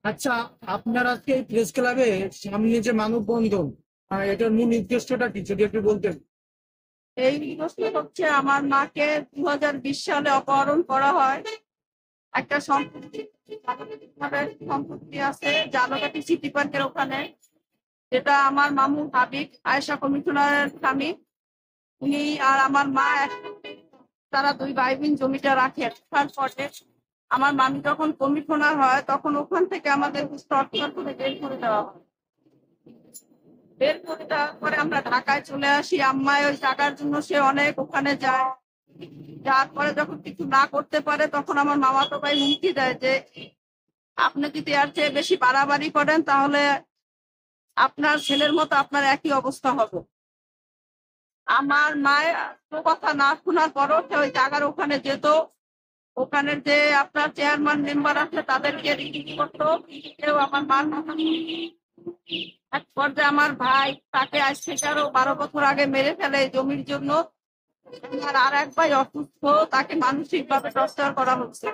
আচ্ছা, আপনার আজকে এই প্রেস ক্লাবে সামনে যে মানববন্ধন, এটার মূল উদ্দেশ্যটা কি যদি একটু বলতেন? এই প্রশ্ন হচ্ছে আমার মাকে 2020 সালে অপহরণ করা হয়। একটা সম্পত্তি আছে জালকাঠি সিটি পার্কের ওখানে, যেটা আমার মামু হাবিব আয়েশা কমিশনারের স্বামী। উনি আর আমার মা তারা দুই ভাই বোন জমিটা রাখে। তারপরে আমার মামি যখন কমিশনার হয় তখন ওখান থেকে আমাদের স্ট্রাকচার করে বের করে দেওয়া হয়। বের করে দেওয়ার পরে আমরা ঢাকায় চলে আসি। আম্মাই ওই টাকার জন্য সে অনেক ওখানে যায়। যার পরে যখন কিছু না করতে পারে তখন আমার মামাতো ভাই হুমকি দেয় যে আপনি যদি এর চেয়ে বেশি বাড়াবাড়ি করেন তাহলে আপনার ছেলের মতো আপনার একই অবস্থা হবে। আমার মায়ের কোনো কথা না শোনার পরও সে ওই জায়গার ওখানে যেত। ওখানের যে আপনার চেয়ারম্যান মেম্বার আছে তাদেরকে রিলিজ করতো। কেউ আমার মার কথা শুনেনি। এক পর্যায়ে আমার ভাই তাকে আজ থেকে আরো 12 বছর আগে মেরে ফেলে এই জমির জন্য। আর এক ভাই অসুস্থ, তাকে মানসিক ভাবে টর্চার করা হচ্ছে।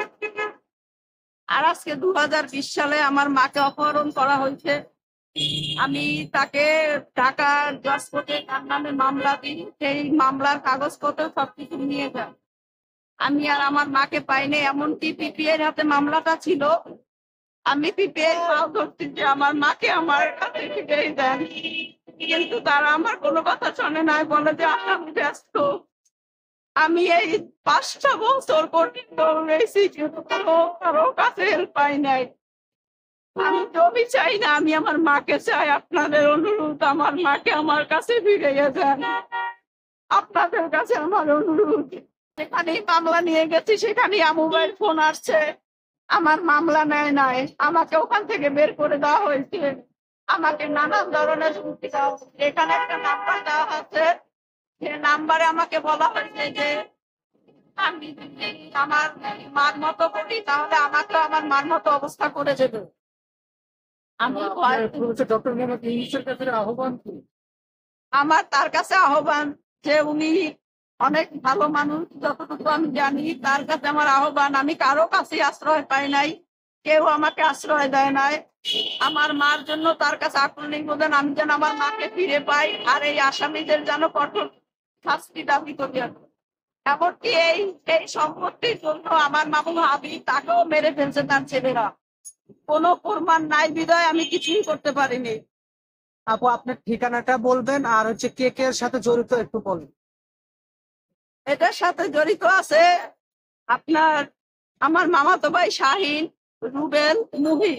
আর আজকে 2020 সালে আমার মাকে অপহরণ করা হয়েছে। আমি তাকে ঢাকার জজ কোর্টে তার নামে মামলা দিই। সেই মামলার কাগজপত্র সবকিছু নিয়ে যায়। আমি আর আমার মাকে পাইনি, এমনকি পিপিআই হাতে মামলাটা ছিল। আমি পিপিআই পাও ধরছি যে আমার মাকে আমার কাছে ফিরিয়ে দেন, কিন্তু তারা আমার কোনো কথা শোনে নাই, বলে যে আমি ব্যস্ত। আমি এই 5টা বছর পর্যন্ত রয়েছি কিন্তু কারো কাছে হেল্প পাই নাই। আমি জমি চাই না, আমি আমার মাকে চাই। আপনাদের অনুরোধ আমার মাকে আমার কাছে ফিরিয়ে দেন। আপনাদের কাছে আমার অনুরোধ। যেখানেই মামলা নিয়ে গেছি সেখানেই মোবাইল ফোন আসছে, আমার মামলা নেয় নাই, আমাকে ওখান থেকে বের করে দেওয়া হয়েছে। আমাকে নানান ধরনের হুমকি দেওয়া হচ্ছে। এখানে একটা নাম্বার দেওয়া আছে, যে নাম্বারে আমাকে বলা হয়েছে যে আমি যদি আমার মার মতো করি তাহলে আমাকে আমার মার মতো অবস্থা করে দেবে। আমি ভয় ডক্টর মোহাম্মদ ইউনূসের কাছে আহ্বান কি? আমার তার কাছে আহ্বান যে উনি অনেক ভালো মানুষ, যতটুকু আমি জানি। তার কাছে আমার আহ্বান, আমি কারো কাছে আশ্রয় পাই নাই, কেউ আমাকে আশ্রয় দেয় নাই। আমার মার জন্য তার কাছে আকুল নিবেদন, আমি যেন আমার মাকে ফিরে পাই আর এই আসামিদের যেন কঠোর শাস্তি দাবি করি। এমনকি এই এই সম্পত্তির জন্য আমার মামু হাবিব তাকেও মেরে ফেলছে তার ছেলেরা। কোনো প্রমাণ নাই বিধায় আমি কিছুই করতে পারিনি। আপু, আপনার ঠিকানাটা বলবেন আর হচ্ছে কে কে এর সাথে জড়িত একটু বলবেন। এটার সাথে জড়িত আছে আপনার আমার মামাতো ভাই শাহিন, রুবেল, মুহি,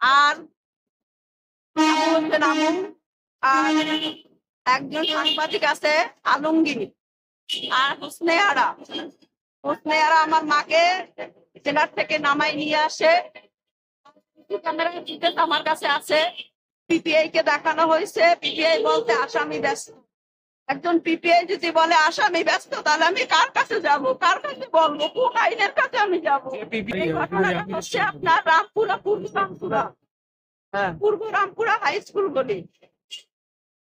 আর আমু, আর একজন সাংবাদিক আছে আলমগীর, আর হোসনে আরা আমার মাকে জেলার থেকে নামাই নিয়ে আসে। ক্যামেরা ফুটেজ আমার কাছে আছে। পিপিআই কে দেখানো হয়েছে, পিপিআই বলতে আসামি ব্যস্ত। একজন পিপিআই যদি বলে আসামি ব্যস্ত, তাহলে আমি কার কাছে যাব, কার কাছে বলবো, কোন আইনের কাছে আমি যাব? এই ঘটনাটা হচ্ছে আপনার রামপুরা, পূর্ব রামপুরা, হ্যাঁ, পূর্ব রামপুরা হাই স্কুল গলি।